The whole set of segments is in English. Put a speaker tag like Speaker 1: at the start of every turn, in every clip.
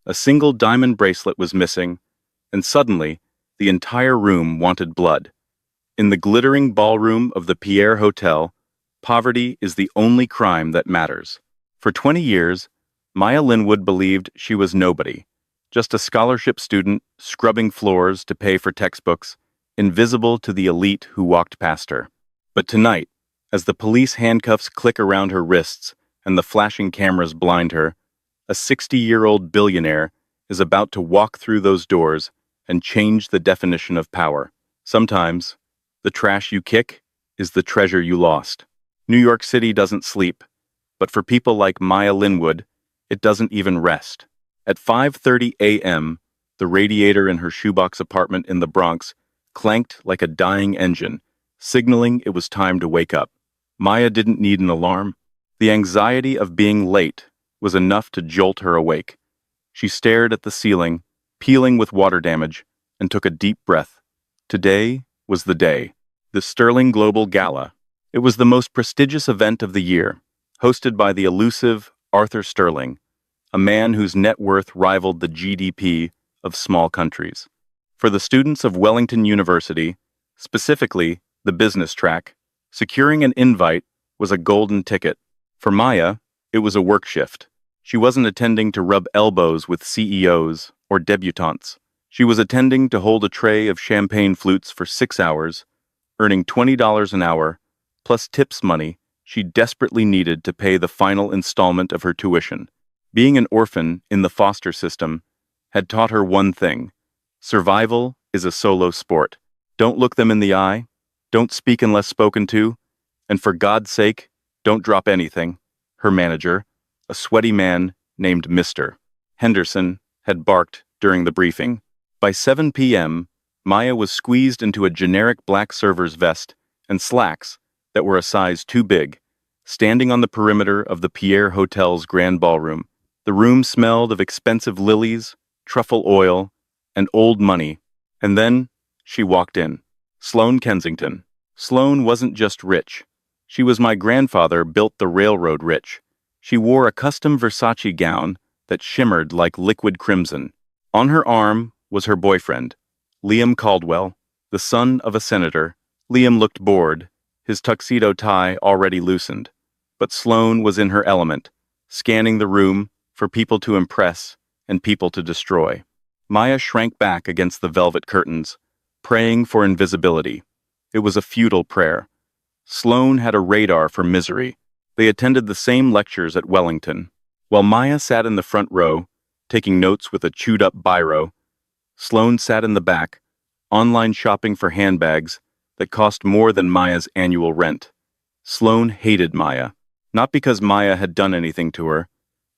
Speaker 1: A single diamond bracelet was missing, and suddenly, the entire room wanted blood. In the glittering ballroom of the Pierre Hotel, poverty is the only crime that matters. For 20 years, Maya Linwood believed she was nobody, just a scholarship student scrubbing floors to pay for textbooks, invisible to the elite who walked past her. But tonight, as the police handcuffs click around her wrists and the flashing cameras blind her, a 60-year-old billionaire is about to walk through those doors and change the definition of power. Sometimes, the trash you kick is the treasure you lost. New York City doesn't sleep, but for people like Maya Linwood, it doesn't even rest. At 5:30 a.m., the radiator in her shoebox apartment in the Bronx clanked like a dying engine, signaling it was time to wake up. Maya didn't need an alarm. The anxiety of being late was enough to jolt her awake. She stared at the ceiling, peeling with water damage, and took a deep breath. Today was the day. The Sterling Global Gala. It was the most prestigious event of the year, hosted by the elusive Arthur Sterling, a man whose net worth rivaled the GDP of small countries. For the students of Wellington University, specifically the business track, securing an invite was a golden ticket. For Maya, it was a work shift. She wasn't attending to rub elbows with CEOs or debutantes. She was attending to hold a tray of champagne flutes for 6 hours, earning $20 an hour, plus tips money she desperately needed to pay the final installment of her tuition. Being an orphan in the foster system had taught her one thing: survival is a solo sport. Don't look them in the eye, don't speak unless spoken to, and for God's sake, don't drop anything. Her manager, a sweaty man named Mr. Henderson, had barked during the briefing. By 7 p.m., Maya was squeezed into a generic black server's vest and slacks that were a size too big, standing on the perimeter of the Pierre Hotel's grand ballroom. The room smelled of expensive lilies, truffle oil, and old money. And then she walked in. Sloane Kensington. Sloane wasn't just rich. She was my grandfather built the railroad rich. She wore a custom Versace gown that shimmered like liquid crimson. On her arm was her boyfriend, Liam Caldwell, the son of a senator. Liam looked bored, his tuxedo tie already loosened. But Sloane was in her element, scanning the room for people to impress and people to destroy. Maya shrank back against the velvet curtains, praying for invisibility. It was a futile prayer. Sloane had a radar for misery. They attended the same lectures at Wellington. While Maya sat in the front row, taking notes with a chewed-up biro, Sloane sat in the back, online shopping for handbags that cost more than Maya's annual rent. Sloane hated Maya, not because Maya had done anything to her,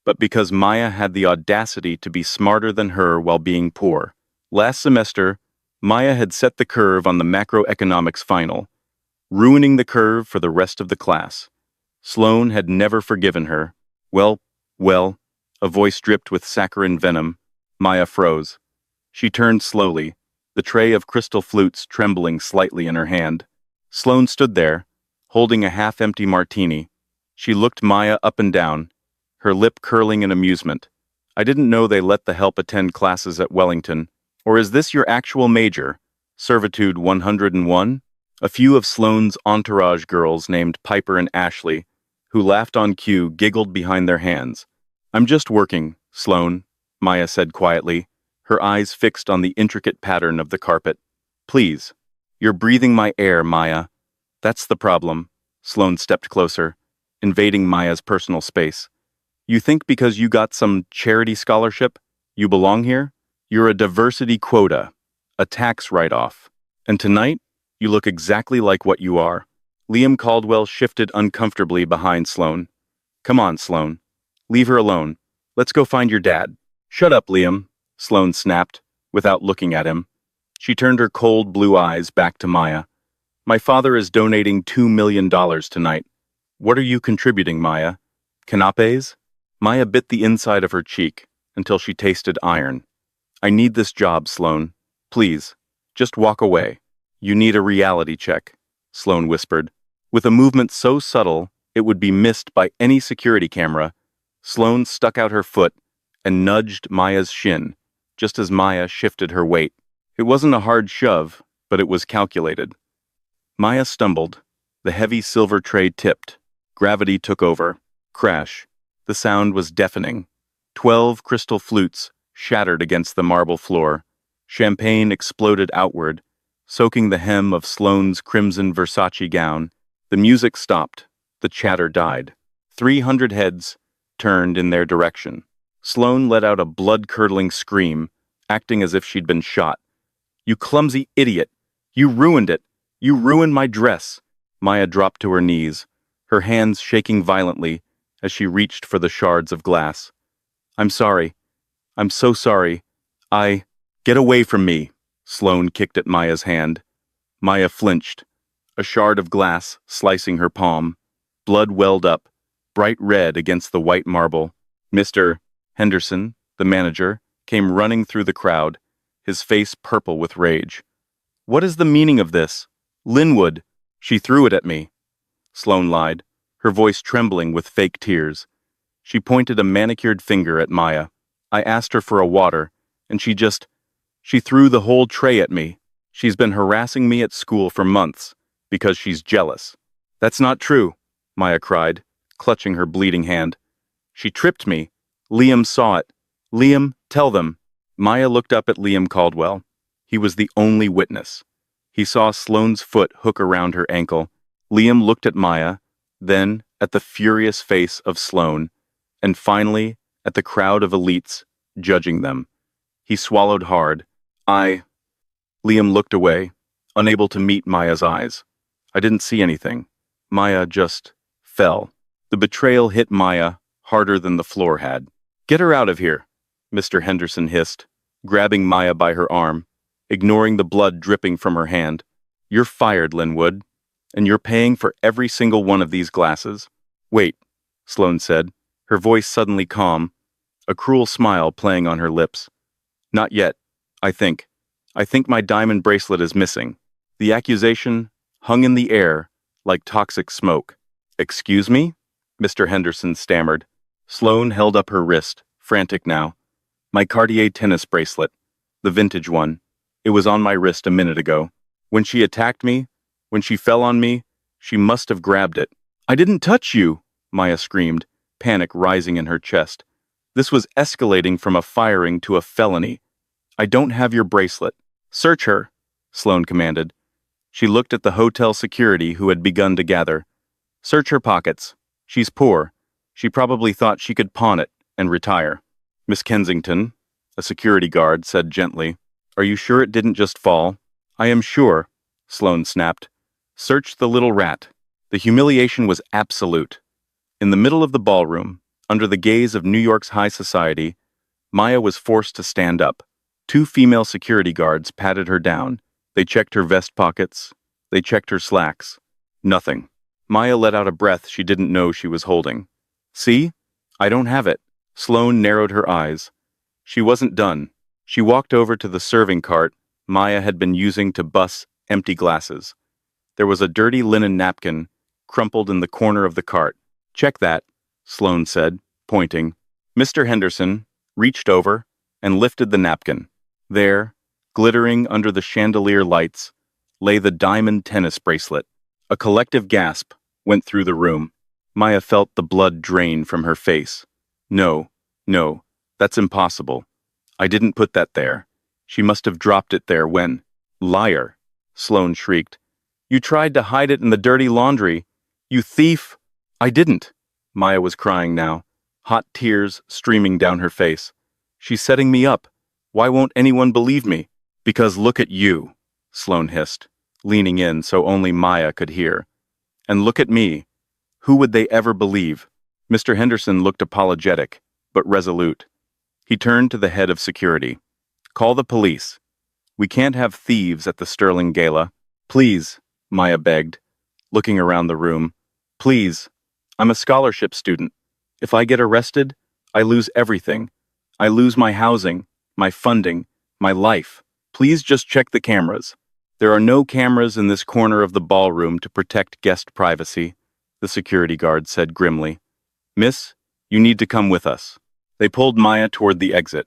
Speaker 1: but because Maya had the audacity to be smarter than her while being poor. Last semester, Maya had set the curve on the macroeconomics final, ruining the curve for the rest of the class. Sloane had never forgiven her. Well, a voice dripped with saccharine venom. Maya froze. She turned slowly, the tray of crystal flutes trembling slightly in her hand. Sloane stood there, holding a half-empty martini. She looked Maya up and down, her lip curling in amusement. I didn't know they let the help attend classes at Wellington. Or is this your actual major? Servitude 101? A few of Sloane's entourage girls named Piper and Ashley, who laughed on cue, giggled behind their hands. I'm just working, Sloane, Maya said quietly, her eyes fixed on the intricate pattern of the carpet. Please. You're breathing my air, Maya. That's the problem. Sloane stepped closer, invading Maya's personal space. You think because you got some charity scholarship, you belong here? You're a diversity quota, a tax write-off. And tonight, you look exactly like what you are. Liam Caldwell shifted uncomfortably behind Sloane. Come on, Sloane. Leave her alone. Let's go find your dad. Shut up, Liam, Sloane snapped, without looking at him. She turned her cold blue eyes back to Maya. My father is donating $2 million tonight. What are you contributing, Maya? Canapes? Maya bit the inside of her cheek until she tasted iron. I need this job, Sloane. Please, just walk away. You need a reality check, Sloane whispered. With a movement so subtle it would be missed by any security camera, Sloane stuck out her foot and nudged Maya's shin, just as Maya shifted her weight. It wasn't a hard shove, but it was calculated. Maya stumbled. The heavy silver tray tipped. Gravity took over. Crash. The sound was deafening. 12 crystal flutes shattered against the marble floor. Champagne exploded outward, soaking the hem of Sloane's crimson Versace gown. The music stopped. The chatter died. 300 heads turned in their direction. Sloane let out a blood-curdling scream, acting as if she'd been shot. "You clumsy idiot! You ruined it! You ruined my dress!" Maya dropped to her knees, her hands shaking violently as she reached for the shards of glass. "I'm sorry. I'm so sorry. Get away from me!" Sloane kicked at Maya's hand. Maya flinched, a shard of glass slicing her palm. Blood welled up, bright red against the white marble. Mr. Henderson, the manager, came running through the crowd, his face purple with rage. "What is the meaning of this? Linwood, she threw it at me." Sloane lied, her voice trembling with fake tears. She pointed a manicured finger at Maya. "I asked her for a water, and she threw the whole tray at me. She's been harassing me at school for months, because she's jealous." "That's not true," Maya cried, clutching her bleeding hand. "She tripped me. Liam saw it. Liam, tell them." Maya looked up at Liam Caldwell. He was the only witness. He saw Sloane's foot hook around her ankle. Liam looked at Maya, then at the furious face of Sloane, and finally at the crowd of elites judging them. He swallowed hard. Liam looked away, unable to meet Maya's eyes. "I didn't see anything." Maya just fell. The betrayal hit Maya harder than the floor had. "Get her out of here," Mr. Henderson hissed, grabbing Maya by her arm, ignoring the blood dripping from her hand. "You're fired, Linwood, and you're paying for every single one of these glasses." "Wait," Sloane said, her voice suddenly calm, a cruel smile playing on her lips. "Not yet, I think. I think my diamond bracelet is missing." The accusation hung in the air like toxic smoke. "Excuse me?" Mr. Henderson stammered. Sloane held up her wrist, frantic now. "My Cartier tennis bracelet. The vintage one. It was on my wrist a minute ago. When she attacked me, when she fell on me, she must have grabbed it." "I didn't touch you!" Maya screamed, panic rising in her chest. This was escalating from a firing to a felony. "I don't have your bracelet." "Search her," Sloane commanded. She looked at the hotel security who had begun to gather. "Search her pockets. She's poor. She probably thought she could pawn it and retire." "Miss Kensington," a security guard said gently, "are you sure it didn't just fall?" "I am sure," Sloane snapped. "Search the little rat." The humiliation was absolute. In the middle of the ballroom, under the gaze of New York's high society, Maya was forced to stand up. 2 female security guards patted her down. They checked her vest pockets. They checked her slacks. Nothing. Maya let out a breath she didn't know she was holding. "See? I don't have it." Sloane narrowed her eyes. She wasn't done. She walked over to the serving cart Maya had been using to bus empty glasses. There was a dirty linen napkin crumpled in the corner of the cart. "Check that," Sloane said, pointing. Mr. Henderson reached over and lifted the napkin. There, glittering under the chandelier lights, lay the diamond tennis bracelet. A collective gasp went through the room. Maya felt the blood drain from her face. No, that's impossible. I didn't put that there. She must have dropped it there when— "Liar!" Sloane shrieked. "You tried to hide it in the dirty laundry. You thief!" "I didn't." Maya was crying now, hot tears streaming down her face. "She's setting me up. Why won't anyone believe me?" "Because look at you," Sloane hissed, leaning in so only Maya could hear. "And look at me. Who would they ever believe?" Mr. Henderson looked apologetic, but resolute. He turned to the head of security. "Call the police. We can't have thieves at the Sterling Gala." "Please," Maya begged, looking around the room. "Please. I'm a scholarship student. If I get arrested, I lose everything. I lose my housing, my funding, my life. Please just check the cameras." "There are no cameras in this corner of the ballroom to protect guest privacy," the security guard said grimly. "Miss, you need to come with us." They pulled Maya toward the exit.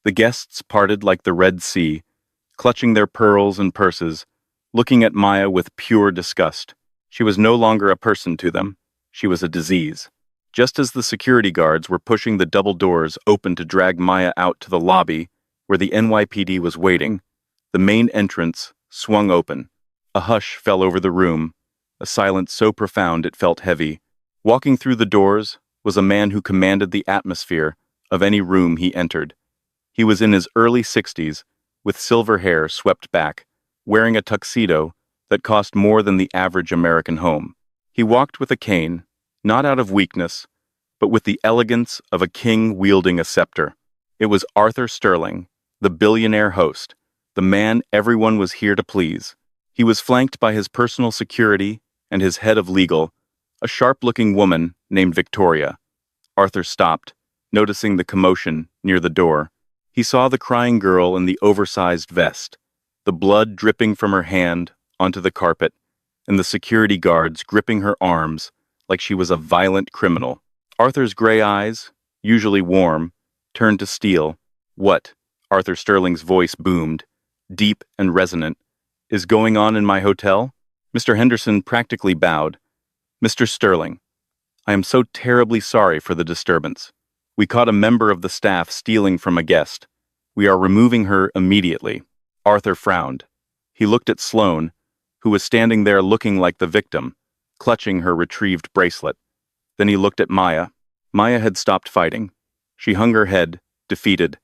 Speaker 1: The guests parted like the Red Sea, clutching their pearls and purses, looking at Maya with pure disgust. She was no longer a person to them. She was a disease. Just as the security guards were pushing the double doors open to drag Maya out to the lobby, where the NYPD was waiting, the main entrance swung open. A hush fell over the room, a silence so profound it felt heavy. Walking through the doors was a man who commanded the atmosphere of any room he entered. He was in his early 60s, with silver hair swept back, wearing a tuxedo that cost more than the average American home. He walked with a cane, not out of weakness, but with the elegance of a king wielding a scepter. It was Arthur Sterling, the billionaire host, the man everyone was here to please. He was flanked by his personal security and his head of legal, a sharp-looking woman named Victoria. Arthur stopped, noticing the commotion near the door. He saw the crying girl in the oversized vest, the blood dripping from her hand onto the carpet, and the security guards gripping her arms like she was a violent criminal. Arthur's gray eyes, usually warm, turned to steel. "What?" Arthur Sterling's voice boomed, deep and resonant. "Is going on in my hotel?" Mr. Henderson practically bowed. "Mr. Sterling, I am so terribly sorry for the disturbance. We caught a member of the staff stealing from a guest. We are removing her immediately." Arthur frowned. He looked at Sloane, who was standing there looking like the victim, clutching her retrieved bracelet. Then he looked at Maya. Maya had stopped fighting. She hung her head, defeated.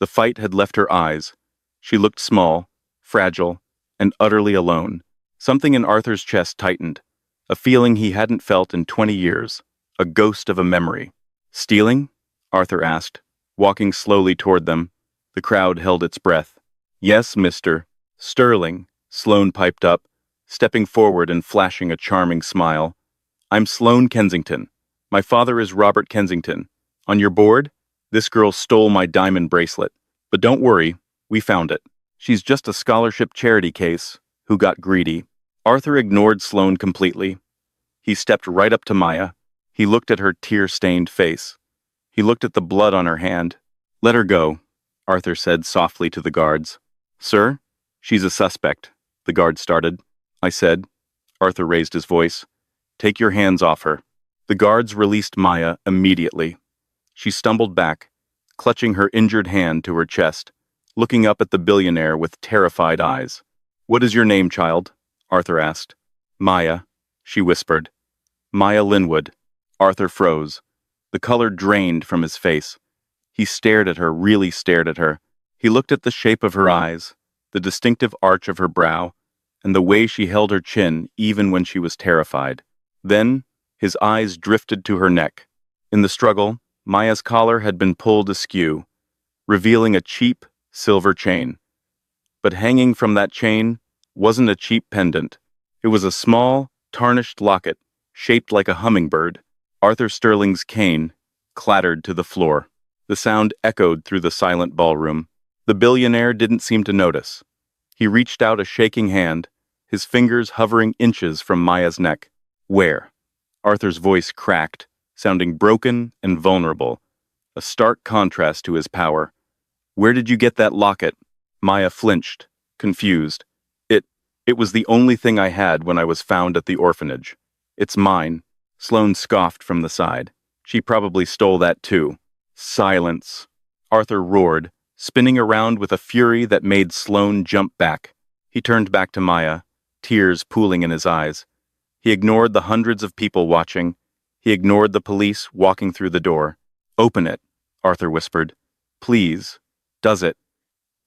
Speaker 1: The fight had left her eyes. She looked small, fragile, and utterly alone. Something in Arthur's chest tightened, a feeling he hadn't felt in 20 years, a ghost of a memory. "Stealing?" Arthur asked, walking slowly toward them. The crowd held its breath. "Yes, Mr. Sterling," Sloane piped up, stepping forward and flashing a charming smile. "I'm Sloane Kensington. My father is Robert Kensington. On your board? This girl stole my diamond bracelet. But don't worry, we found it. She's just a scholarship charity case who got greedy." Arthur ignored Sloane completely. He stepped right up to Maya. He looked at her tear-stained face. He looked at the blood on her hand. "Let her go," Arthur said softly to the guards. "Sir, she's a suspect," the guard started. "I said." Arthur raised his voice. "Take your hands off her." The guards released Maya immediately. She stumbled back, clutching her injured hand to her chest, looking up at the billionaire with terrified eyes. "What is your name, child?" Arthur asked. "Maya," she whispered. "Maya Linwood." Arthur froze. The color drained from his face. He stared at her, really stared at her. He looked at the shape of her eyes, the distinctive arch of her brow, and the way she held her chin even when she was terrified. Then, his eyes drifted to her neck. In the struggle, Maya's collar had been pulled askew, revealing a cheap silver chain. But hanging from that chain wasn't a cheap pendant. It was a small, tarnished locket, shaped like a hummingbird. Arthur Sterling's cane clattered to the floor. The sound echoed through the silent ballroom. The billionaire didn't seem to notice. He reached out a shaking hand, his fingers hovering inches from Maya's neck. "Where?" Arthur's voice cracked, sounding broken and vulnerable, a stark contrast to his power. "Where did you get that locket?" Maya flinched, confused. It was the only thing I had when I was found at the orphanage. It's mine." Sloane scoffed from the side. "She probably stole that too." "Silence," Arthur roared, spinning around with a fury that made Sloane jump back. He turned back to Maya, tears pooling in his eyes. He ignored the hundreds of people watching. He ignored the police walking through the door. "Open it," Arthur whispered. "Please." "Does it?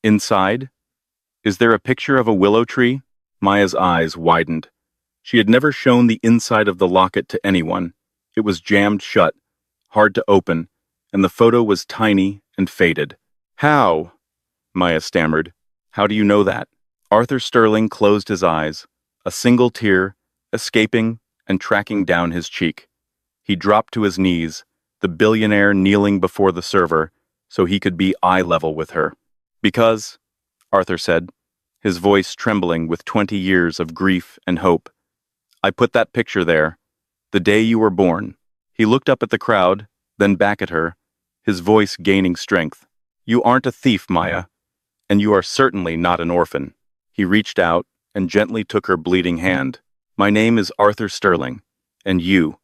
Speaker 1: Inside? Is there a picture of a willow tree?" Maya's eyes widened. She had never shown the inside of the locket to anyone. It was jammed shut, hard to open, and the photo was tiny and faded. "How?" Maya stammered. "How do you know that?" Arthur Sterling closed his eyes, a single tear escaping and tracking down his cheek. He dropped to his knees, the billionaire kneeling before the server so he could be eye level with her. "Because," Arthur said, his voice trembling with 20 years of grief and hope, "I put that picture there, the day you were born." He looked up at the crowd, then back at her, his voice gaining strength. "You aren't a thief, Maya, and you are certainly not an orphan." He reached out and gently took her bleeding hand. "My name is Arthur Sterling, and you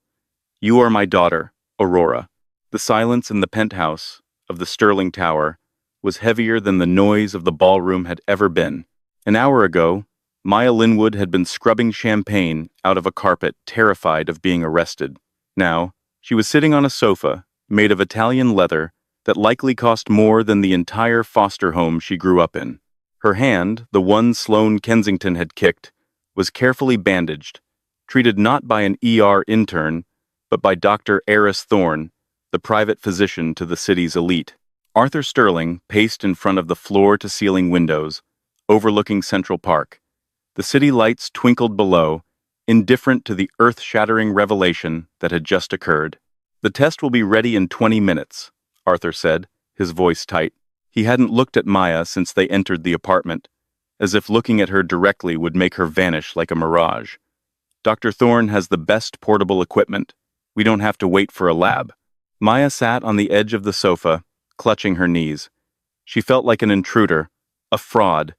Speaker 1: are my daughter, Aurora." The silence in the penthouse of the Sterling Tower was heavier than the noise of the ballroom had ever been. An hour ago, Maya Linwood had been scrubbing champagne out of a carpet, terrified of being arrested. Now, she was sitting on a sofa made of Italian leather that likely cost more than the entire foster home she grew up in. Her hand, the one Sloane Kensington had kicked, was carefully bandaged, treated not by an ER intern, but by Dr. Eris Thorne, the private physician to the city's elite. Arthur Sterling paced in front of the floor-to-ceiling windows, overlooking Central Park. The city lights twinkled below, indifferent to the earth-shattering revelation that had just occurred. "The test will be ready in 20 minutes, Arthur said, his voice tight. He hadn't looked at Maya since they entered the apartment, as if looking at her directly would make her vanish like a mirage. "Dr. Thorne has the best portable equipment. We don't have to wait for a lab." Maya sat on the edge of the sofa, clutching her knees. She felt like an intruder, a fraud.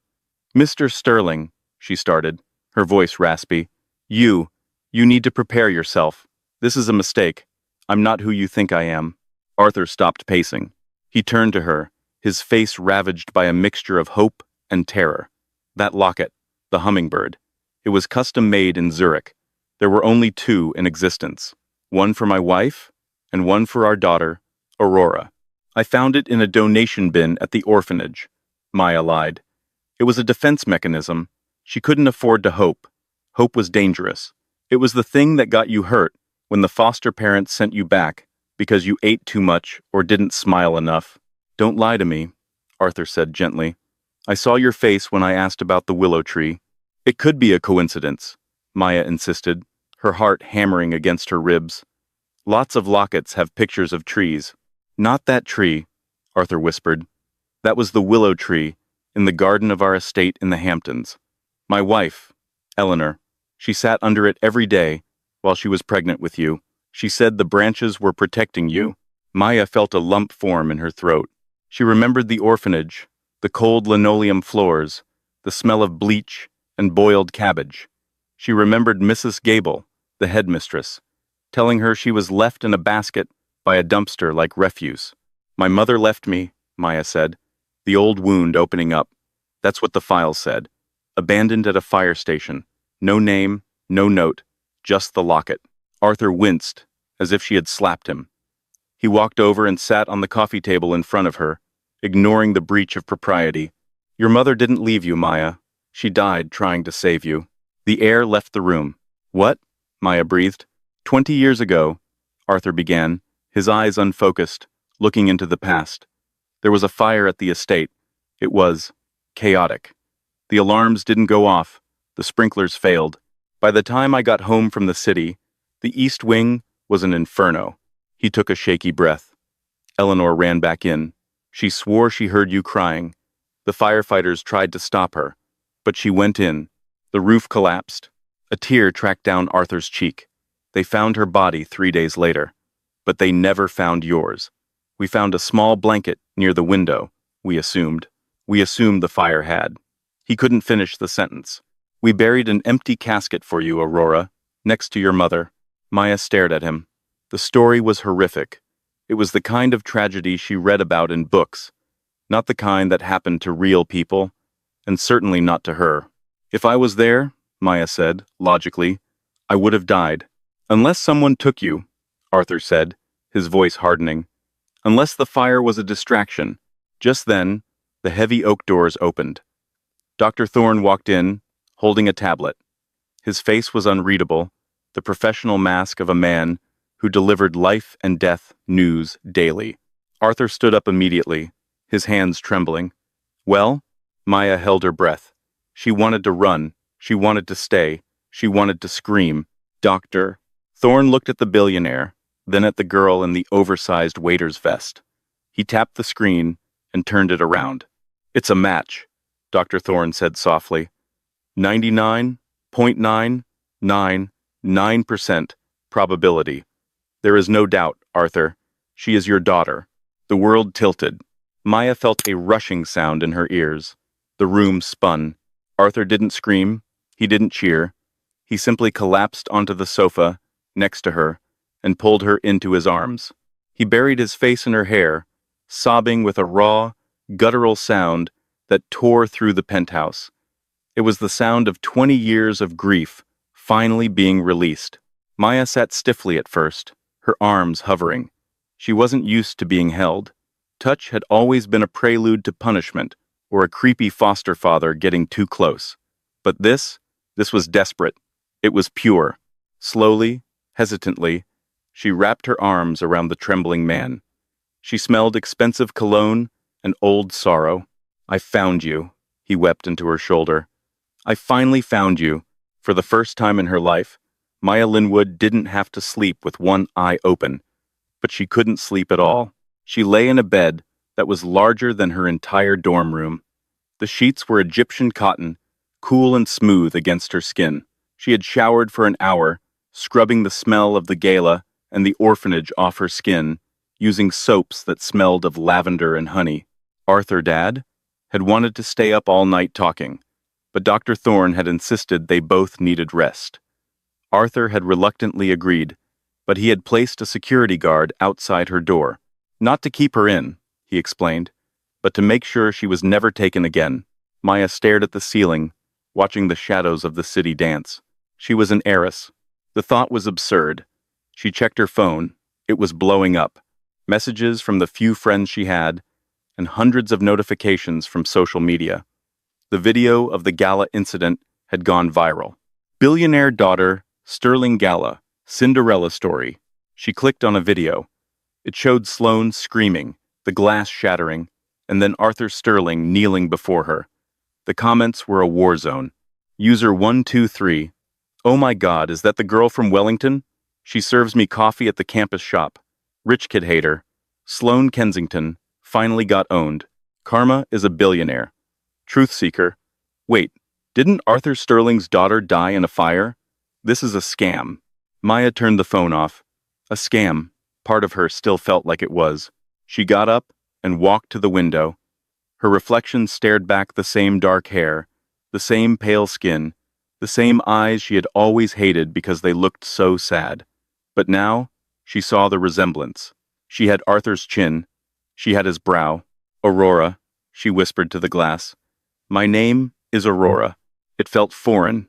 Speaker 1: "Mr. Sterling," she started, her voice raspy. You need to prepare yourself. This is a mistake. I'm not who you think I am." Arthur stopped pacing. He turned to her, his face ravaged by a mixture of hope and terror. That locket, the hummingbird. It was custom-made in Zurich. There were only two in existence. One for my wife, and one for our daughter, Aurora. "I found it in a donation bin at the orphanage," Maya lied. "It was a defense mechanism. She couldn't afford to hope. Hope was dangerous. It was the thing that got you hurt when the foster parents sent you back because you ate too much or didn't smile enough." "Don't lie to me," Arthur said gently. "I saw your face when I asked about the willow tree." "It could be a coincidence," Maya insisted, her heart hammering against her ribs. "Lots of lockets have pictures of trees." "Not that tree," Arthur whispered. "That was the willow tree in the garden of our estate in the Hamptons. My wife, Eleanor, she sat under it every day while she was pregnant with you. She said the branches were protecting you." Maya felt a lump form in her throat. She remembered the orphanage, the cold linoleum floors, the smell of bleach and boiled cabbage. She remembered Mrs. Gable, the headmistress, telling her she was left in a basket by a dumpster like refuse. "My mother left me," Maya said, the old wound opening up. That's what the file said. Abandoned at a fire station. No name, no note, just the locket. Arthur winced, as if she had slapped him. He walked over and sat on the coffee table in front of her, ignoring the breach of propriety. "Your mother didn't leave you, Maya. She died trying to save you." The air left the room. "What?" Maya breathed. 20 years ago," Arthur began, his eyes unfocused, looking into the past. "There was a fire at the estate. It was chaotic. The alarms didn't go off. The sprinklers failed. By the time I got home from the city, the East Wing was an inferno." He took a shaky breath. Eleanor ran back in. "She swore she heard you crying. The firefighters tried to stop her, but she went in. The roof collapsed." A tear tracked down Arthur's cheek. "They found her body 3 days later, but they never found yours. We found a small blanket near the window, we assumed. We assumed the fire had." He couldn't finish the sentence. "We buried an empty casket for you, Aurora, next to your mother." Maya stared at him. The story was horrific. It was the kind of tragedy she read about in books, not the kind that happened to real people, and certainly not to her. "If I was there," Maya said, logically, "I would have died. Unless someone took you," Arthur said, his voice hardening. "Unless the fire was a distraction." Just then, the heavy oak doors opened. Dr. Thorne walked in, holding a tablet. His face was unreadable, the professional mask of a man who delivered life and death news daily. Arthur stood up immediately, his hands trembling. "Well?" Maya held her breath. She wanted to run, she wanted to stay, she wanted to scream. "Doctor." Thorne looked at the billionaire, then at the girl in the oversized waiter's vest. He tapped the screen and turned it around. "It's a match," Dr. Thorne said softly. 99.999% probability. There is no doubt, Arthur. She is your daughter. The world tilted. Maya felt a rushing sound in her ears. The room spun. Arthur didn't scream. He didn't cheer. He simply collapsed onto the sofa next to her and pulled her into his arms. He buried his face in her hair, sobbing with a raw, guttural sound that tore through the penthouse. It was the sound of 20 years of grief finally being released. Maya sat stiffly at first, her arms hovering. She wasn't used to being held. Touch had always been a prelude to punishment, or a creepy foster father getting too close. But this was desperate. It was pure. Slowly, hesitantly, she wrapped her arms around the trembling man. She smelled expensive cologne and old sorrow. "I found you," he wept into her shoulder. "I finally found you." For the first time in her life, Maya Linwood didn't have to sleep with one eye open. But she couldn't sleep at all. She lay in a bed that was larger than her entire dorm room. The sheets were Egyptian cotton, cool and smooth against her skin. She had showered for an hour, scrubbing the smell of the gala and the orphanage off her skin, using soaps that smelled of lavender and honey. Arthur, Dad, had wanted to stay up all night talking, but Dr. Thorne had insisted they both needed rest. Arthur had reluctantly agreed, but he had placed a security guard outside her door. Not to keep her in, he explained, but to make sure she was never taken again. Maya stared at the ceiling, watching the shadows of the city dance. She was an heiress. The thought was absurd. She checked her phone. It was blowing up. Messages from the few friends she had, and hundreds of notifications from social media. The video of the gala incident had gone viral. Billionaire daughter, Sterling Gala, Cinderella story. She clicked on a video. It showed Sloane screaming, the glass shattering, and then Arthur Sterling kneeling before her. The comments were a war zone. User 123. "Oh my God, is that the girl from Wellington? She serves me coffee at the campus shop. Rich kid hater. Sloane Kensington finally got owned. Karma is a billionaire. Truth seeker. Wait, didn't Arthur Sterling's daughter die in a fire? This is a scam." Maya turned the phone off. A scam. Part of her still felt like it was. She got up and walked to the window. Her reflection stared back the same dark hair, the same pale skin, the same eyes she had always hated because they looked so sad. But now, she saw the resemblance. She had Arthur's chin. She had his brow. "Aurora," she whispered to the glass. "My name is Aurora." It felt foreign,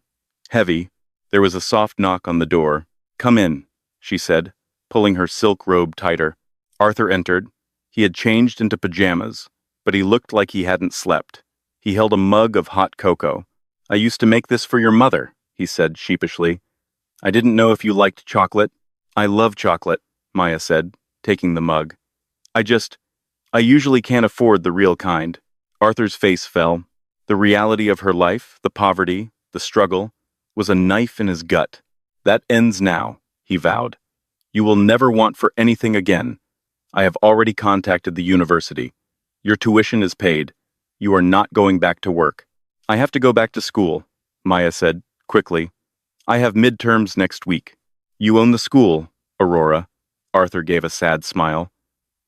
Speaker 1: heavy. There was a soft knock on the door. "Come in," she said, pulling her silk robe tighter. Arthur entered. He had changed into pajamas, but he looked like he hadn't slept. He held a mug of hot cocoa. "I used to make this for your mother," he said sheepishly. "I didn't know if you liked chocolate." "I love chocolate," Maya said, taking the mug. I usually can't afford the real kind." Arthur's face fell. The reality of her life, the poverty, the struggle, was a knife in his gut. "That ends now," he vowed. "You will never want for anything again. I have already contacted the university. Your tuition is paid. You are not going back to work." "I have to go back to school," Maya said, quickly. "I have midterms next week." "You own the school, Aurora," Arthur gave a sad smile.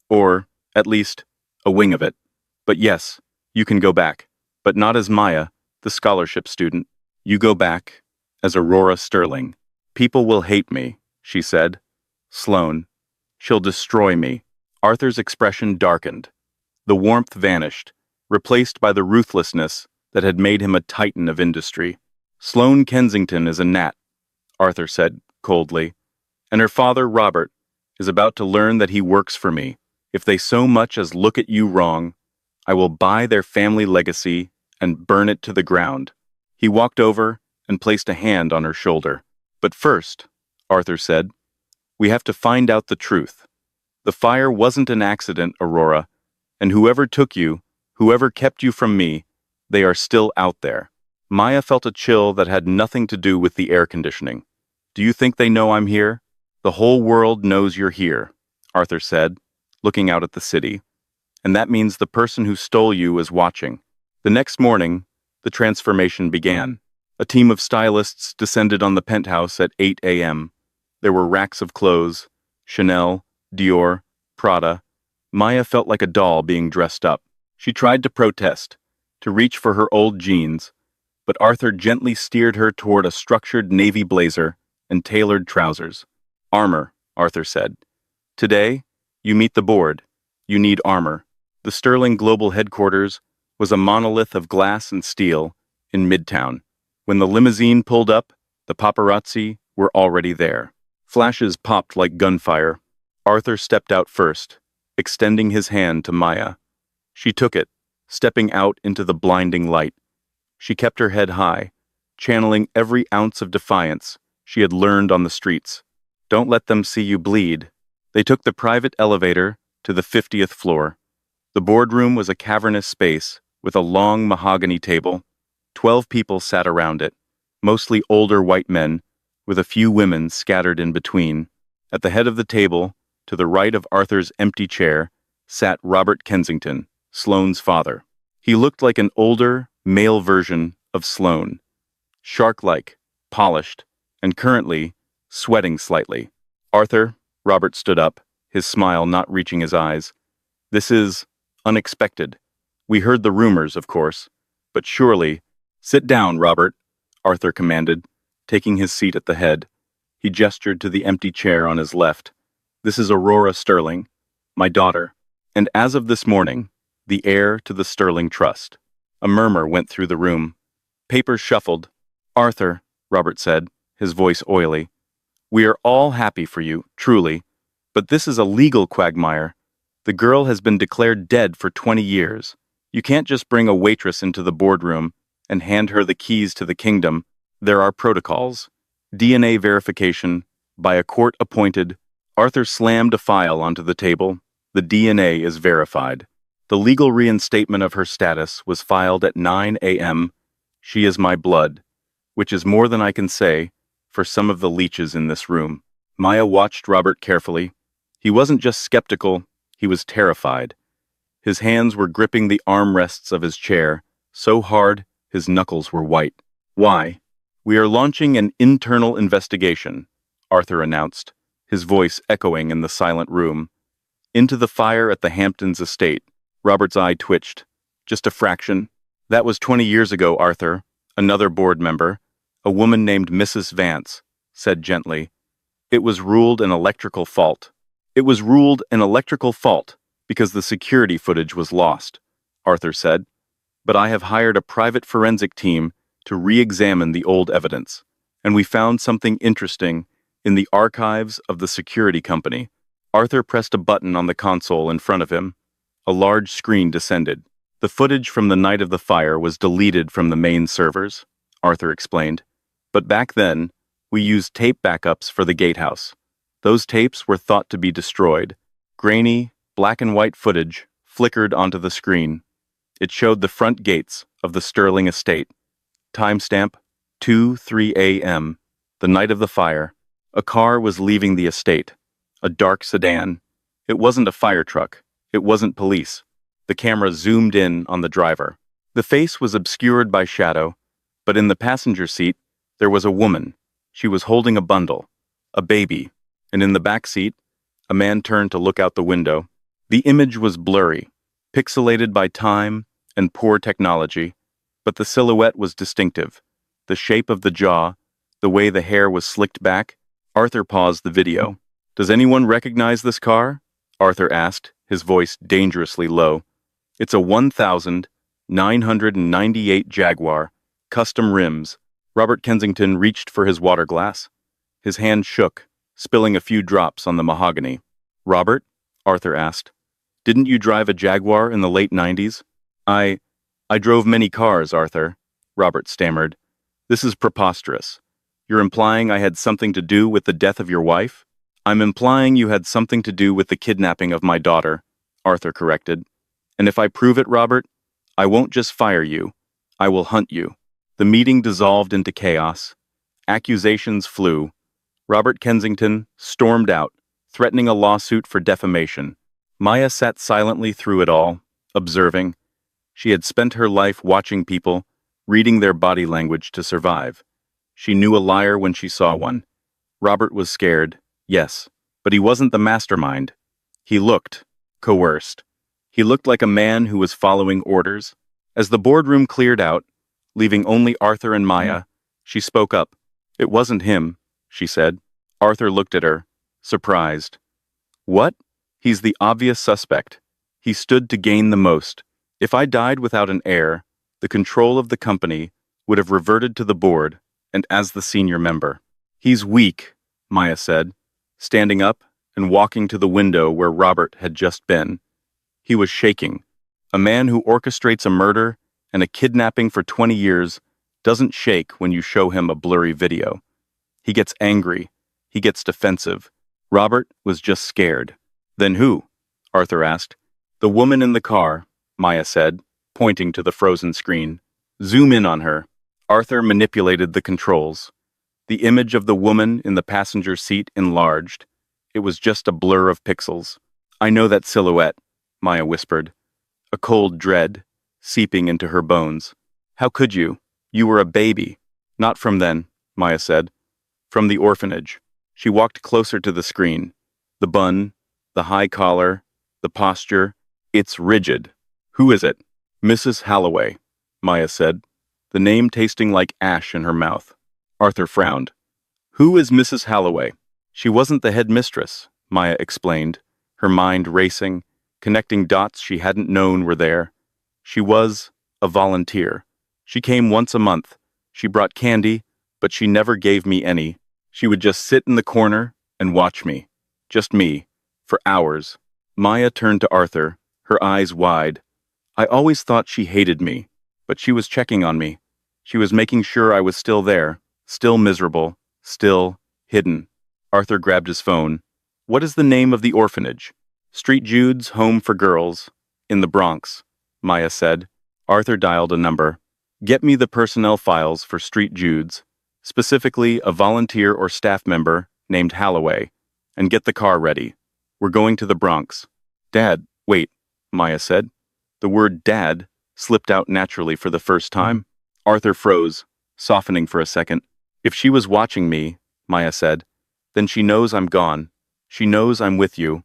Speaker 1: "Or, at least, a wing of it. But yes, you can go back, but not as Maya, the scholarship student. You go back as Aurora Sterling." "People will hate me," she said. "Sloane. She'll destroy me." Arthur's expression darkened. The warmth vanished, replaced by the ruthlessness that had made him a titan of industry. "Sloane Kensington is a gnat," Arthur said coldly, "and her father, Robert, is about to learn that he works for me. If they so much as look at you wrong, I will buy their family legacy and burn it to the ground." He walked over and placed a hand on her shoulder. "But first," Arthur said, "we have to find out the truth. The fire wasn't an accident, Aurora, and whoever took you, whoever kept you from me, they are still out there." Maya felt a chill that had nothing to do with the air conditioning. "Do you think they know I'm here?" "The whole world knows you're here," Arthur said, looking out at the city. "And that means the person who stole you is watching." The next morning, the transformation began. A team of stylists descended on the penthouse at 8 a.m. There were racks of clothes, Chanel, Dior, Prada. Maya felt like a doll being dressed up. She tried to protest, to reach for her old jeans, but Arthur gently steered her toward a structured navy blazer and tailored trousers. Armor, Arthur said. Today, you meet the board. You need armor. The Sterling Global headquarters was a monolith of glass and steel in Midtown. When the limousine pulled up, the paparazzi were already there. Flashes popped like gunfire. Arthur stepped out first, extending his hand to Maya. She took it, stepping out into the blinding light. She kept her head high, channeling every ounce of defiance she had learned on the streets. Don't let them see you bleed. They took the private elevator to the 50th floor. The boardroom was a cavernous space with a long mahogany table. 12 people sat around it, mostly older white men, with a few women scattered in between. At the head of the table, to the right of Arthur's empty chair, sat Robert Kensington, Sloane's father. He looked like an older, male version of Sloane, shark-like, polished, and currently sweating slightly. Arthur, Robert stood up, his smile not reaching his eyes. This is unexpected. We heard the rumors, of course, but surely— Sit down, Robert, Arthur commanded, taking his seat at the head. He gestured to the empty chair on his left. This is Aurora Sterling, my daughter, and as of this morning, the heir to the Sterling Trust. A murmur went through the room. Papers shuffled. Arthur, Robert said, his voice oily, we are all happy for you, truly, but this is a legal quagmire. The girl has been declared dead for 20 years. You can't just bring a waitress into the boardroom and hand her the keys to the kingdom. There are protocols. DNA verification by a court-appointed— Arthur slammed a file onto the table. The DNA is verified. The legal reinstatement of her status was filed at 9 a.m. She is my blood, which is more than I can say for some of the leeches in this room. Maya watched Robert carefully. He wasn't just skeptical, he was terrified. His hands were gripping the armrests of his chair, so hard his knuckles were white. Why? We are launching an internal investigation, Arthur announced, his voice echoing in the silent room. Into the fire at the Hamptons estate. Robert's eye twitched. Just a fraction. That was 20 years ago, Arthur. Another board member, a woman named Mrs. Vance, said gently. It was ruled an electrical fault. It was ruled an electrical fault because the security footage was lost, Arthur said. But I have hired a private forensic team to re-examine the old evidence, and we found something interesting in the archives of the security company. Arthur pressed a button on the console in front of him. A large screen descended. The footage from the night of the fire was deleted from the main servers, Arthur explained. But back then, we used tape backups for the gatehouse. Those tapes were thought to be destroyed. Grainy, black and white footage flickered onto the screen. It showed the front gates of the Sterling estate. Timestamp 2:03 a.m., the night of the fire. A car was leaving the estate. A dark sedan. It wasn't a fire truck. It wasn't police. The camera zoomed in on the driver. The face was obscured by shadow, but in the passenger seat, there was a woman. She was holding a bundle, a baby, and in the back seat, a man turned to look out the window. The image was blurry, pixelated by time and poor technology, but the silhouette was distinctive. The shape of the jaw, the way the hair was slicked back. Arthur paused the video. Does anyone recognize this car? Arthur asked, his voice dangerously low. It's a 1998 Jaguar, custom rims. Robert Kensington reached for his water glass. His hand shook, spilling a few drops on the mahogany. Robert? Arthur asked. Didn't you drive a Jaguar in the late 90s? I drove many cars, Arthur, Robert stammered. This is preposterous. You're implying I had something to do with the death of your wife? I'm implying you had something to do with the kidnapping of my daughter, Arthur corrected. And if I prove it, Robert, I won't just fire you. I will hunt you. The meeting dissolved into chaos. Accusations flew. Robert Kensington stormed out, threatening a lawsuit for defamation. Maya sat silently through it all, observing. She had spent her life watching people, reading their body language to survive. She knew a liar when she saw one. Robert was scared, yes, but he wasn't the mastermind. He looked coerced. He looked like a man who was following orders. As the boardroom cleared out, leaving only Arthur and Maya, she spoke up. "It wasn't him," she said. Arthur looked at her, surprised. "What? He's the obvious suspect. He stood to gain the most. If I died without an heir, the control of the company would have reverted to the board and as the senior member." "He's weak," Maya said, standing up and walking to the window where Robert had just been. He was shaking. A man who orchestrates a murder and a kidnapping for 20 years doesn't shake when you show him a blurry video. He gets angry. He gets defensive. Robert was just scared. "Then who?" Arthur asked. "The woman in the car," Maya said, pointing to the frozen screen. "Zoom in on her." Arthur manipulated the controls. The image of the woman in the passenger seat enlarged. It was just a blur of pixels. "I know that silhouette," Maya whispered. A cold dread seeping into her bones. "How could you? You were a baby." "Not from then," Maya said. "From the orphanage." She walked closer to the screen. The bun, the high collar, the posture. "It's rigid." "Who is it?" "Mrs. Halloway," Maya said, the name tasting like ash in her mouth. Arthur frowned. "Who is Mrs. Halloway?" "She wasn't the head mistress," Maya explained, her mind racing, connecting dots she hadn't known were there. "She was a volunteer. She came once a month. She brought candy, but she never gave me any. She would just sit in the corner and watch me. Just me. For hours." Maya turned to Arthur, her eyes wide. "I always thought she hated me, but she was checking on me. She was making sure I was still there, still miserable, still hidden." Arthur grabbed his phone. "What is the name of the orphanage?" "Street Jude's Home for Girls, in the Bronx," Maya said. Arthur dialed a number. "Get me the personnel files for Street Jude's, specifically a volunteer or staff member named Halloway, and get the car ready. We're going to the Bronx." "Dad, wait," Maya said. The word "dad" slipped out naturally for the first time. Arthur froze, softening for a second. "If she was watching me," Maya said, "then she knows I'm gone. She knows I'm with you.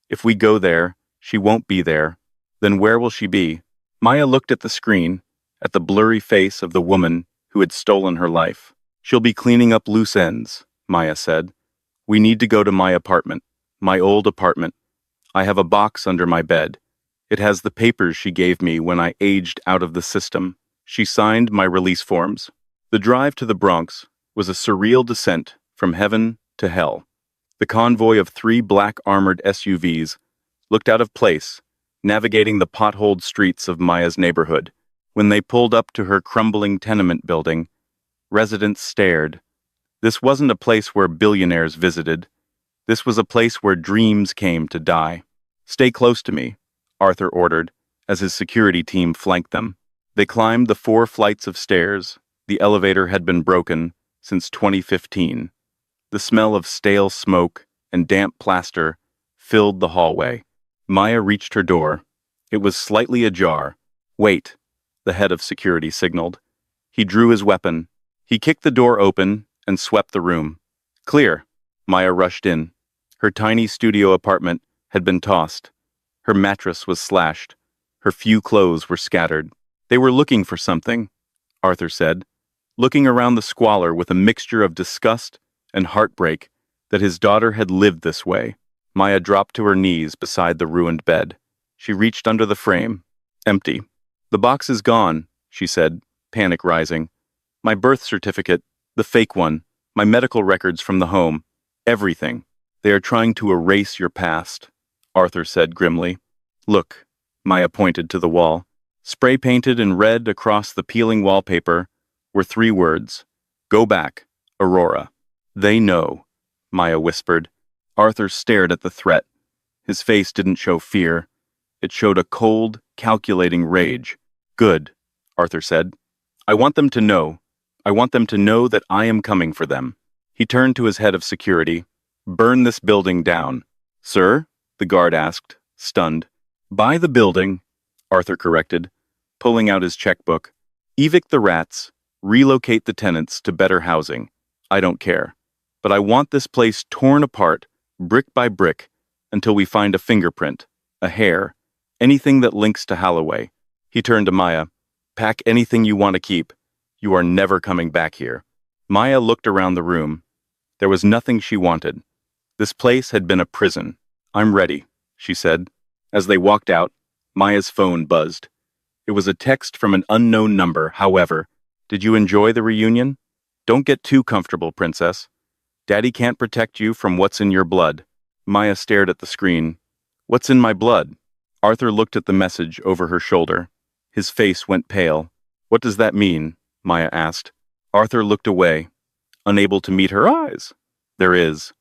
Speaker 1: If we go there, she won't be there. Then where will she be?" Maya looked at the screen, at the blurry face of the woman who had stolen her life. "She'll be cleaning up loose ends," Maya said. "We need to go to my apartment, my old apartment. I have a box under my bed. It has the papers she gave me when I aged out of the system. She signed my release forms." The drive to the Bronx was a surreal descent from heaven to hell. The convoy of 3 black armored SUVs looked out of place, navigating the potholed streets of Maya's neighborhood. When they pulled up to her crumbling tenement building, residents stared. This wasn't a place where billionaires visited. This was a place where dreams came to die. "Stay close to me," Arthur ordered, as his security team flanked them. They climbed the 4 flights of stairs. The elevator had been broken since 2015. The smell of stale smoke and damp plaster filled the hallway. Maya reached her door. It was slightly ajar. "Wait," the head of security signaled. He drew his weapon. He kicked the door open and swept the room. "Clear." Maya rushed in. Her tiny studio apartment had been tossed. Her mattress was slashed. Her few clothes were scattered. "They were looking for something," Arthur said, looking around the squalor with a mixture of disgust and heartbreak that his daughter had lived this way. Maya dropped to her knees beside the ruined bed. She reached under the frame. Empty. "The box is gone," she said, panic rising. "My birth certificate, the fake one, my medical records from the home, everything. They are trying to erase your past," Arthur said grimly. "Look," Maya pointed to the wall. Spray painted in red across the peeling wallpaper were 3 words. "Go back, Aurora." "They know," Maya whispered. Arthur stared at the threat. His face didn't show fear. It showed a cold, calculating rage. "Good," Arthur said. "I want them to know. I want them to know that I am coming for them." He turned to his head of security. "Burn this building down." "Sir?" the guard asked, stunned. "Buy the building," Arthur corrected, pulling out his checkbook. "Evict the rats. Relocate the tenants to better housing. I don't care. But I want this place torn apart, brick by brick, until we find a fingerprint. a hair, anything that links to Holloway. He turned to Maya. Pack anything you want to keep. You are never coming back here. Maya looked around the room. There was nothing she wanted. This place had been a prison. I'm ready, she said. As they walked out, Maya's phone buzzed. It was a text from an unknown number, however. Did you enjoy the reunion? Don't get too comfortable, princess. Daddy can't protect you from what's in your blood. Maya stared at the screen. What's in my blood? Arthur looked at the message over her shoulder. His face went pale. What does that mean? Maya asked. Arthur looked away, unable to meet her eyes. There is.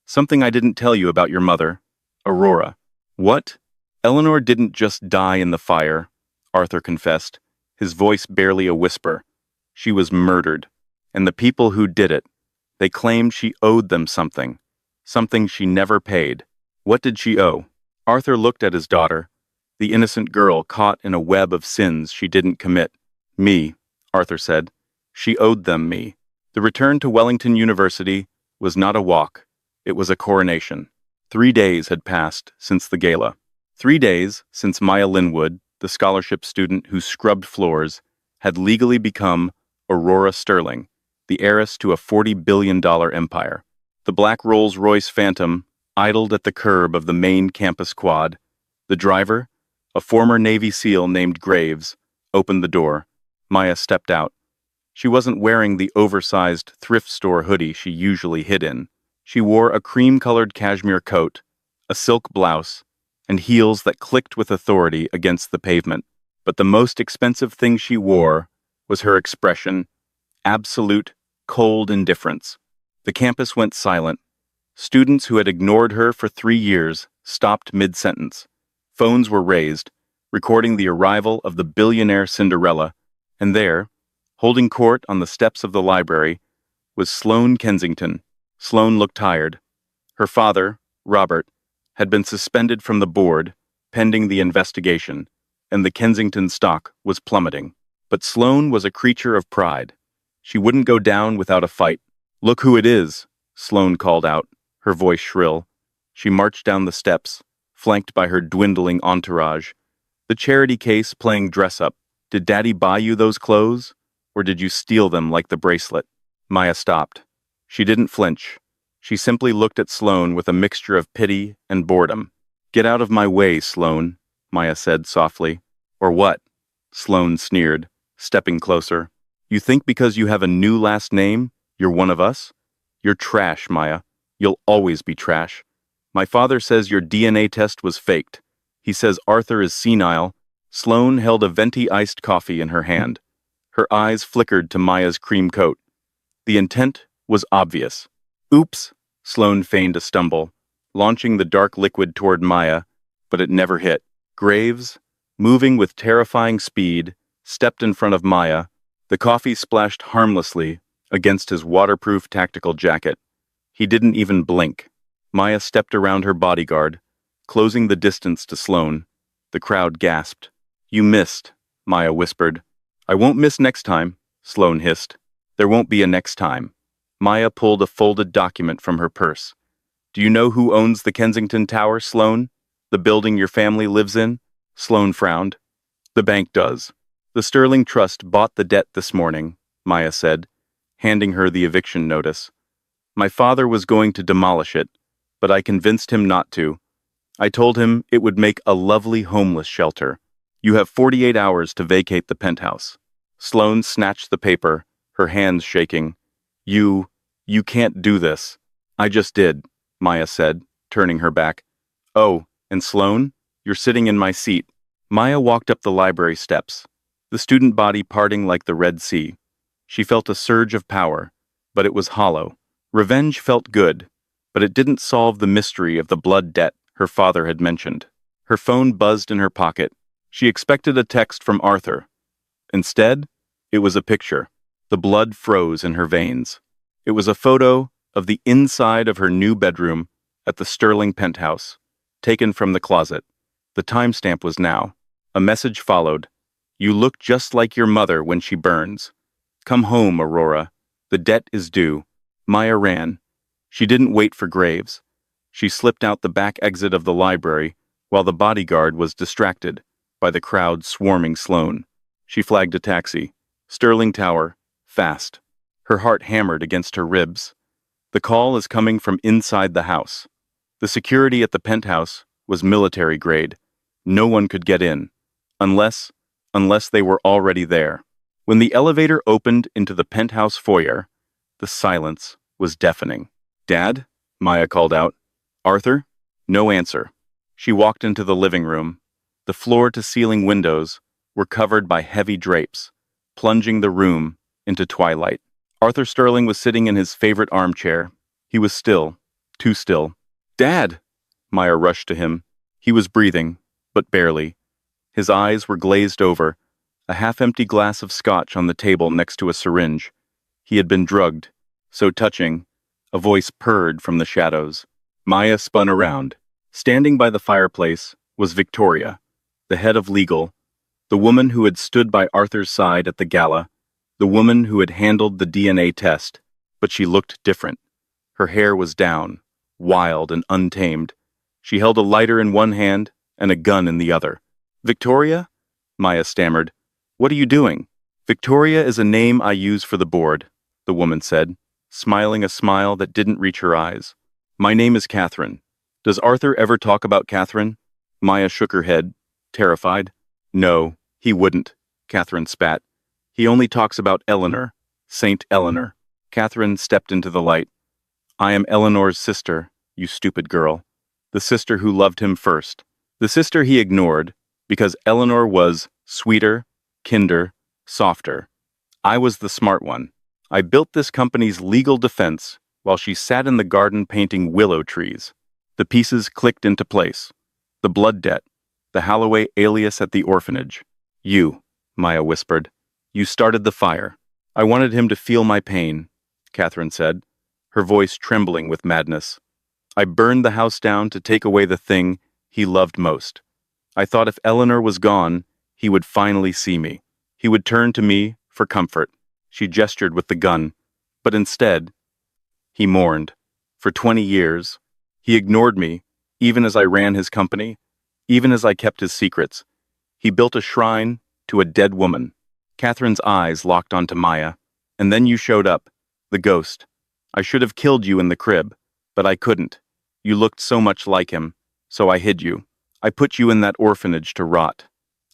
Speaker 1: Something I didn't tell you about your mother, Aurora. What? Eleanor didn't just die in the fire, Arthur confessed, his voice barely a whisper. She was murdered. And the people who did it, they claimed she owed them something she never paid. What did she owe? Arthur looked at his daughter, the innocent girl caught in a web of sins she didn't commit. Me, Arthur said. She owed them me. The return to Wellington University was not a walk. It was a coronation. 3 days had passed since the gala. 3 days since Maya Linwood, the scholarship student who scrubbed floors, had legally become Aurora Sterling, the heiress to a $40 billion empire. The black Rolls-Royce Phantom idled at the curb of the main campus quad. The driver, a former Navy SEAL named Graves, opened the door. Maya stepped out. She wasn't wearing the oversized thrift store hoodie she usually hid in. She wore a cream-colored cashmere coat, a silk blouse, and heels that clicked with authority against the pavement. But the most expensive thing she wore was her expression, absolute, cold indifference. The campus went silent. Students who had ignored her for 3 years stopped mid-sentence. Phones were raised, recording the arrival of the billionaire Cinderella, and there, holding court on the steps of the library, was Sloane Kensington. Sloane looked tired. Her father, Robert, had been suspended from the board, pending the investigation, and the Kensington stock was plummeting. But Sloane was a creature of pride. She wouldn't go down without a fight. Look who it is, Sloane called out, her voice shrill. She marched down the steps, flanked by her dwindling entourage. The charity case playing dress-up. Did Daddy buy you those clothes? Or did you steal them like the bracelet? Maya stopped. She didn't flinch. She simply looked at Sloane with a mixture of pity and boredom. Get out of my way, Sloane, Maya said softly. Or what? Sloane sneered, stepping closer. You think because you have a new last name, you're one of us? You're trash, Maya. You'll always be trash. My father says your DNA test was faked. He says Arthur is senile. Sloane held a venti iced coffee in her hand. Her eyes flickered to Maya's cream coat. The intent was obvious. Oops, Sloane feigned a stumble, launching the dark liquid toward Maya, but it never hit. Graves, moving with terrifying speed, stepped in front of Maya. The coffee splashed harmlessly against his waterproof tactical jacket. He didn't even blink. Maya stepped around her bodyguard, closing the distance to Sloane. The crowd gasped. You missed, Maya whispered. I won't miss next time, Sloane hissed. There won't be a next time. Maya pulled a folded document from her purse. Do you know who owns the Kensington Tower, Sloane? The building your family lives in? Sloane frowned. The bank does. The Sterling Trust bought the debt this morning, Maya said, handing her the eviction notice. My father was going to demolish it, but I convinced him not to. I told him it would make a lovely homeless shelter. You have 48 hours to vacate the penthouse. Sloane snatched the paper, her hands shaking. You can't do this. I just did, Maya said, turning her back. Oh, and Sloane, you're sitting in my seat. Maya walked up the library steps, the student body parting like the Red Sea. She felt a surge of power, but it was hollow. Revenge felt good, but it didn't solve the mystery of the blood debt her father had mentioned. Her phone buzzed in her pocket. She expected a text from Arthur. Instead, it was a picture. The blood froze in her veins. It was a photo of the inside of her new bedroom at the Sterling penthouse, taken from the closet. The timestamp was now. A message followed. You look just like your mother when she burns. Come home, Aurora. The debt is due. Maya ran. She didn't wait for Graves. She slipped out the back exit of the library, while the bodyguard was distracted by the crowd swarming Sloane. She flagged a taxi. Sterling Tower, fast. Her heart hammered against her ribs. The call is coming from inside the house. The security at the penthouse was military grade. No one could get in, unless they were already there. When the elevator opened into the penthouse foyer, the silence was deafening. "Dad?" Maya called out. "Arthur?" No answer. She walked into the living room. The floor-to-ceiling windows were covered by heavy drapes, plunging the room into twilight. Arthur Sterling was sitting in his favorite armchair. He was still, too still. "Dad!" Maya rushed to him. He was breathing, but barely. His eyes were glazed over, a half-empty glass of scotch on the table next to a syringe. He had been drugged. So touching, a voice purred from the shadows. Maya spun around. Standing by the fireplace was Victoria, the head of legal, the woman who had stood by Arthur's side at the gala, the woman who had handled the DNA test, but she looked different. Her hair was down, wild and untamed. She held a lighter in one hand and a gun in the other. "Victoria?" Maya stammered. "What are you doing?" "Victoria is a name I use for the board," the woman said, smiling a smile that didn't reach her eyes. "My name is Catherine. Does Arthur ever talk about Catherine?" Maya shook her head, terrified. "No, he wouldn't," Catherine spat. "He only talks about Eleanor, Saint Eleanor." Catherine stepped into the light. "I am Eleanor's sister, you stupid girl. The sister who loved him first. The sister he ignored, because Eleanor was sweeter, kinder, softer. I was the smart one. I built this company's legal defense while she sat in the garden painting willow trees. The pieces clicked into place. The blood debt, the Holloway alias at the orphanage. You," Maya whispered. "You started the fire. I wanted him to feel my pain," Catherine said, her voice trembling with madness. "I burned the house down to take away the thing he loved most. I thought if Eleanor was gone, he would finally see me. He would turn to me for comfort." She gestured with the gun. "But instead, he mourned. For 20 years, he ignored me, even as I ran his company, even as I kept his secrets. He built a shrine to a dead woman." Catherine's eyes locked onto Maya. "And then you showed up, the ghost. I should have killed you in the crib, but I couldn't. You looked so much like him, so I hid you. I put you in that orphanage to rot.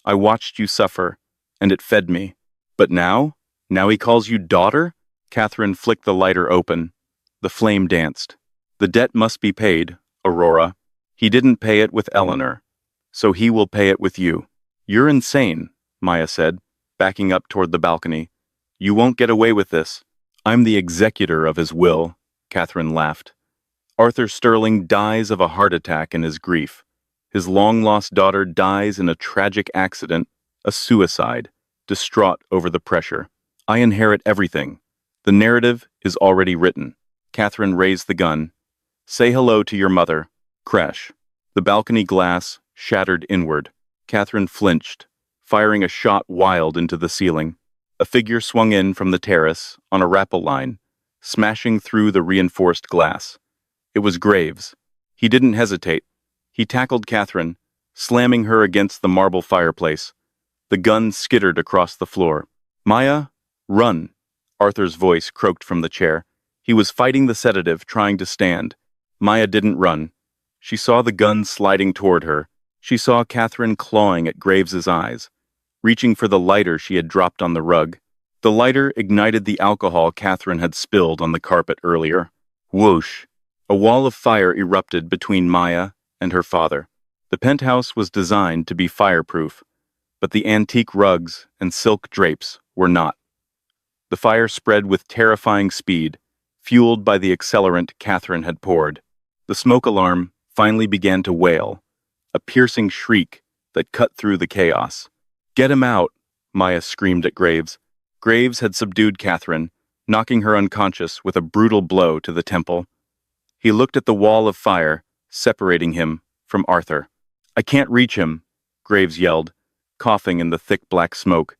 Speaker 1: I watched you suffer, and it fed me. But now he calls you daughter?" Catherine flicked the lighter open. The flame danced. "The debt must be paid, Aurora. He didn't pay it with Eleanor, so he will pay it with you." "You're insane," Maya said, backing up toward the balcony. "You won't get away with this." "I'm the executor of his will," Catherine laughed. "Arthur Sterling dies of a heart attack in his grief. His long-lost daughter dies in a tragic accident, a suicide, distraught over the pressure. I inherit everything. The narrative is already written." Catherine raised the gun. "Say hello to your mother." Crash. The balcony glass shattered inward. Catherine flinched, firing a shot wild into the ceiling. A figure swung in from the terrace on a rappel line, smashing through the reinforced glass. It was Graves. He didn't hesitate. He tackled Catherine, slamming her against the marble fireplace. The gun skittered across the floor. "Maya, run!" Arthur's voice croaked from the chair. He was fighting the sedative, trying to stand. Maya didn't run. She saw the gun sliding toward her. She saw Catherine clawing at Graves's eyes, reaching for the lighter she had dropped on the rug. The lighter ignited the alcohol Catherine had spilled on the carpet earlier. Whoosh! A wall of fire erupted between Maya and her father. The penthouse was designed to be fireproof, but the antique rugs and silk drapes were not. The fire spread with terrifying speed, fueled by the accelerant Catherine had poured. The smoke alarm finally began to wail, a piercing shriek that cut through the chaos. "Get him out!" Maya screamed at Graves. Graves had subdued Catherine, knocking her unconscious with a brutal blow to the temple. He looked at the wall of fire, separating him from Arthur. "I can't reach him," Graves yelled, coughing in the thick black smoke.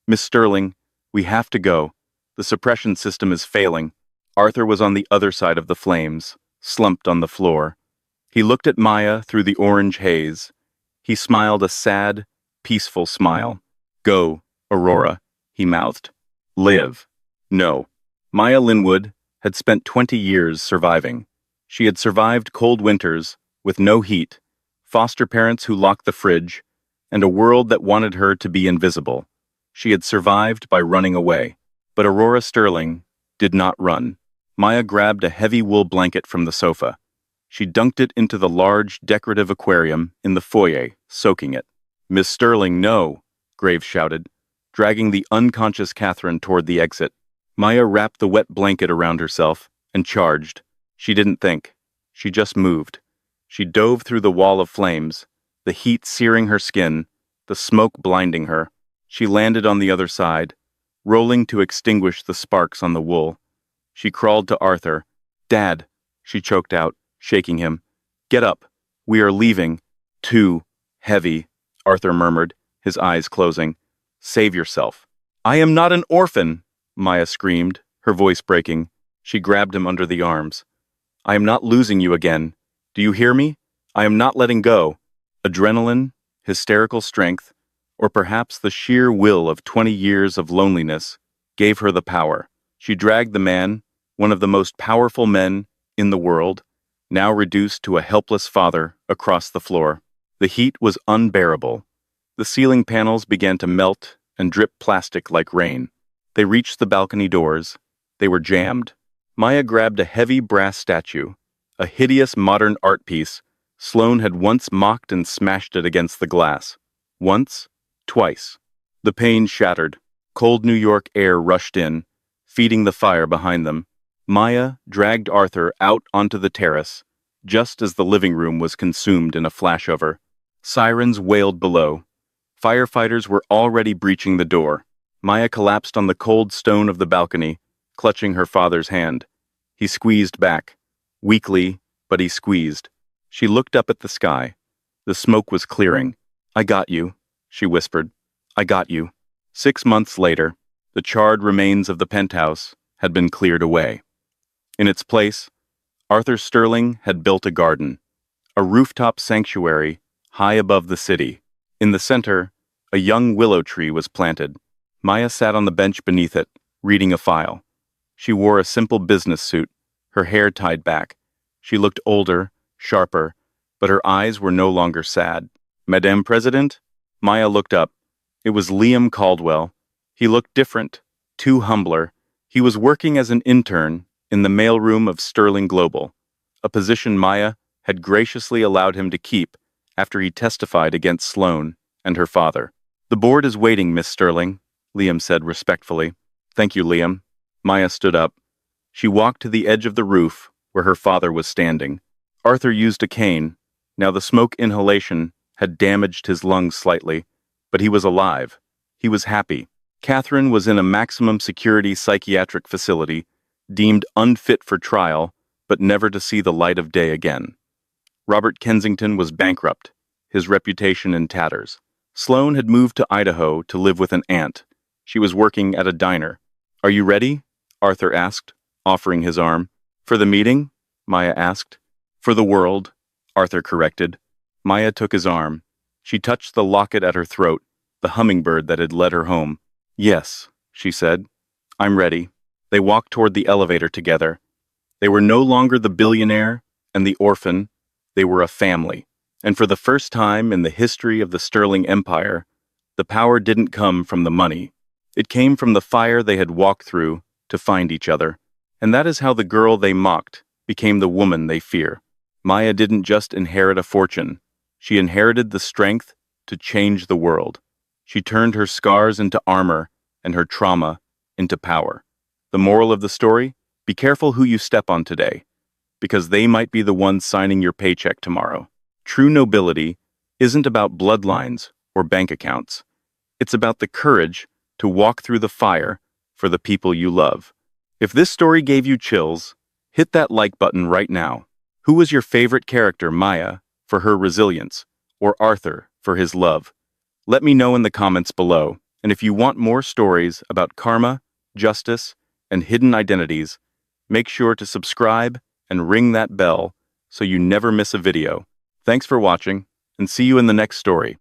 Speaker 1: "Miss Sterling, we have to go. The suppression system is failing." Arthur was on the other side of the flames, slumped on the floor. He looked at Maya through the orange haze, He smiled a sad, peaceful smile. Go, Aurora, he mouthed. Live. No. Maya Linwood had spent 20 years surviving. She had survived cold winters, with no heat, foster parents who locked the fridge, and a world that wanted her to be invisible. She had survived by running away. But Aurora Sterling did not run. Maya grabbed a heavy wool blanket from the sofa. She dunked it into the large, decorative aquarium in the foyer, soaking it. Miss Sterling, no, Graves shouted, dragging the unconscious Catherine toward the exit. Maya wrapped the wet blanket around herself and charged. She didn't think. She just moved. She dove through the wall of flames, the heat searing her skin, the smoke blinding her. She landed on the other side, rolling to extinguish the sparks on the wool. She crawled to Arthur. Dad, she choked out, shaking him. Get up. We are leaving. Too heavy, Arthur murmured, his eyes closing. Save yourself. I am not an orphan, Maya screamed, her voice breaking. She grabbed him under the arms. I am not losing you again. Do you hear me? I am not letting go. Adrenaline, hysterical strength, or perhaps the sheer will of 20 years of loneliness, gave her the power. She dragged the man, one of the most powerful men in the world, now reduced to a helpless father, across the floor. The heat was unbearable. The ceiling panels began to melt and drip plastic like rain. They reached the balcony doors. They were jammed. Maya grabbed a heavy brass statue, a hideous modern art piece. Sloane had once mocked and smashed it against the glass. Once, twice. The pane shattered. Cold New York air rushed in, feeding the fire behind them. Maya dragged Arthur out onto the terrace, just as the living room was consumed in a flashover. Sirens wailed below. Firefighters were already breaching the door. Maya collapsed on the cold stone of the balcony, clutching her father's hand. He squeezed back. Weakly, but he squeezed. She looked up at the sky. The smoke was clearing. I got you, she whispered. I got you. 6 months later, the charred remains of the penthouse had been cleared away. In its place, Arthur Sterling had built a garden, a rooftop sanctuary high above the city. In the center, a young willow tree was planted. Maya sat on the bench beneath it, reading a file. She wore a simple business suit, her hair tied back. She looked older, sharper, but her eyes were no longer sad. Madame President? Maya looked up. It was Liam Caldwell. He looked different, too humbler. He was working as an intern in the mailroom of Sterling Global, a position Maya had graciously allowed him to keep after he testified against Sloane and her father. The board is waiting, Miss Sterling, Liam said respectfully. Thank you, Liam. Maya stood up. She walked to the edge of the roof where her father was standing. Arthur used a cane. Now the smoke inhalation had damaged his lungs slightly, but he was alive. He was happy. Catherine was in a maximum security psychiatric facility, deemed unfit for trial, but never to see the light of day again. Robert Kensington was bankrupt, his reputation in tatters. Sloane had moved to Idaho to live with an aunt. She was working at a diner. Are you ready? Arthur asked, offering his arm. For the meeting? Maya asked. For the world, Arthur corrected. Maya took his arm. She touched the locket at her throat, the hummingbird that had led her home. Yes, she said. I'm ready. They walked toward the elevator together. They were no longer the billionaire and the orphan. They were a family. And for the first time in the history of the Sterling Empire, the power didn't come from the money. It came from the fire they had walked through to find each other. And that is how the girl they mocked became the woman they fear. Maya didn't just inherit a fortune. She inherited the strength to change the world. She turned her scars into armor and her trauma into power. The moral of the story? Be careful who you step on today, because they might be the ones signing your paycheck tomorrow. True nobility isn't about bloodlines or bank accounts. It's about the courage to walk through the fire for the people you love. If this story gave you chills, hit that like button right now. Who was your favorite character, Maya, for her resilience, or Arthur for his love? Let me know in the comments below. And if you want more stories about karma, justice, and hidden identities, make sure to subscribe and ring that bell so you never miss a video. Thanks for watching, and see you in the next story.